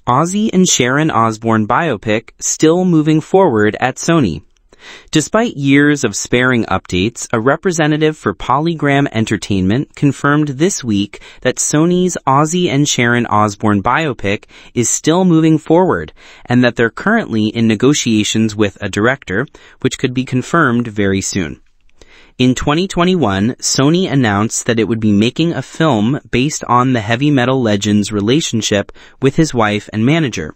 Ozzy and Sharon Osbourne Biopic still moving forward at Sony. Despite years of sparing updates, a representative for Polygram Entertainment confirmed this week that Sony's Ozzy and Sharon Osbourne Biopic is still moving forward, and that they're currently in negotiations with a director, which could be confirmed very soon. In 2021, Sony announced that it would be making a film based on the heavy metal legend's relationship with his wife and manager.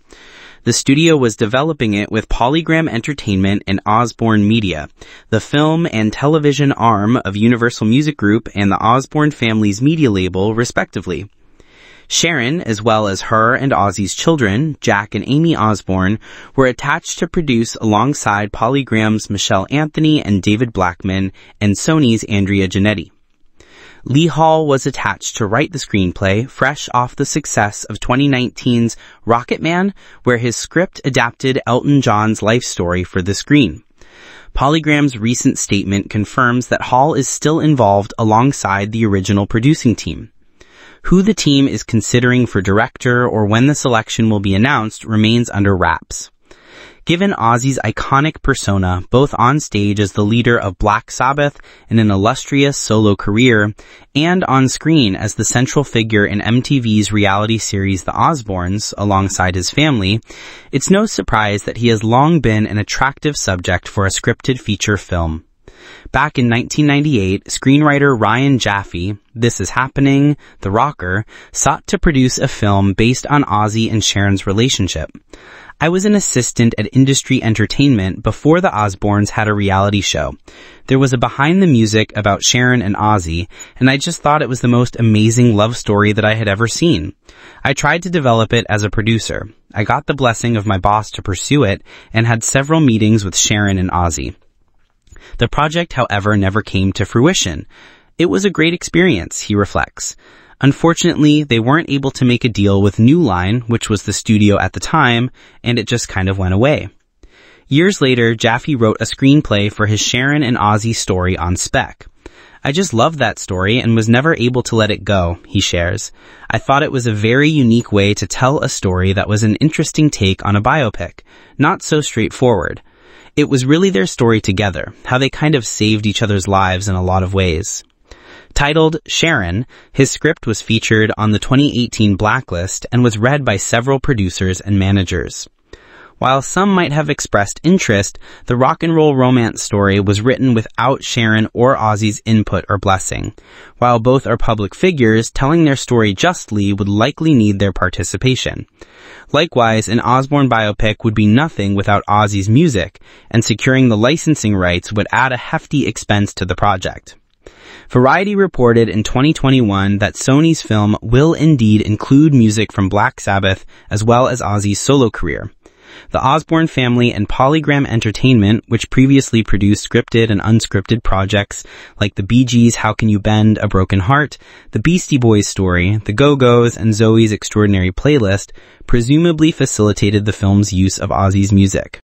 The studio was developing it with Polygram Entertainment and Osbourne Media, the film and television arm of Universal Music Group and the Osbourne family's media label, respectively. Sharon, as well as her and Ozzy's children, Jack and Amy Osbourne, were attached to produce alongside Polygram's Michelle Anthony and David Blackman and Sony's Andrea Janetti. Lee Hall was attached to write the screenplay, fresh off the success of 2019's Rocket Man, where his script adapted Elton John's life story for the screen. Polygram's recent statement confirms that Hall is still involved alongside the original producing team. Who the team is considering for director or when the selection will be announced remains under wraps. Given Ozzy's iconic persona, both on stage as the leader of Black Sabbath in an illustrious solo career, and on screen as the central figure in MTV's reality series The Osbournes, alongside his family, it's no surprise that he has long been an attractive subject for a scripted feature film. Back in 1998, screenwriter Ryan Jaffe, This Is Happening, The Rocker, sought to produce a film based on Ozzy and Sharon's relationship. I was an assistant at Industry Entertainment before the Osbournes had a reality show. There was a behind the music about Sharon and Ozzy, and I just thought it was the most amazing love story that I had ever seen. I tried to develop it as a producer. I got the blessing of my boss to pursue it and had several meetings with Sharon and Ozzy. The project, however, never came to fruition. It was a great experience, he reflects. Unfortunately, they weren't able to make a deal with New Line, which was the studio at the time, and it just kind of went away. Years later, Jaffe wrote a screenplay for his Sharon and Ozzy story on spec. I just loved that story and was never able to let it go, he shares. I thought it was a very unique way to tell a story that was an interesting take on a biopic, not so straightforward. It was really their story together, how they kind of saved each other's lives in a lot of ways. Titled Sharon, his script was featured on the 2018 Blacklist and was read by several producers and managers. While some might have expressed interest, the rock and roll romance story was written without Sharon or Ozzy's input or blessing. While both are public figures, telling their story justly would likely need their participation. Likewise, an Osbourne biopic would be nothing without Ozzy's music, and securing the licensing rights would add a hefty expense to the project. Variety reported in 2021 that Sony's film will indeed include music from Black Sabbath as well as Ozzy's solo career. The Osbourne family and Polygram Entertainment, which previously produced scripted and unscripted projects like the Bee Gees' How Can You Bend a Broken Heart, the Beastie Boys Story, the Go-Go's, and Zoe's Extraordinary Playlist, presumably facilitated the film's use of Ozzy's music.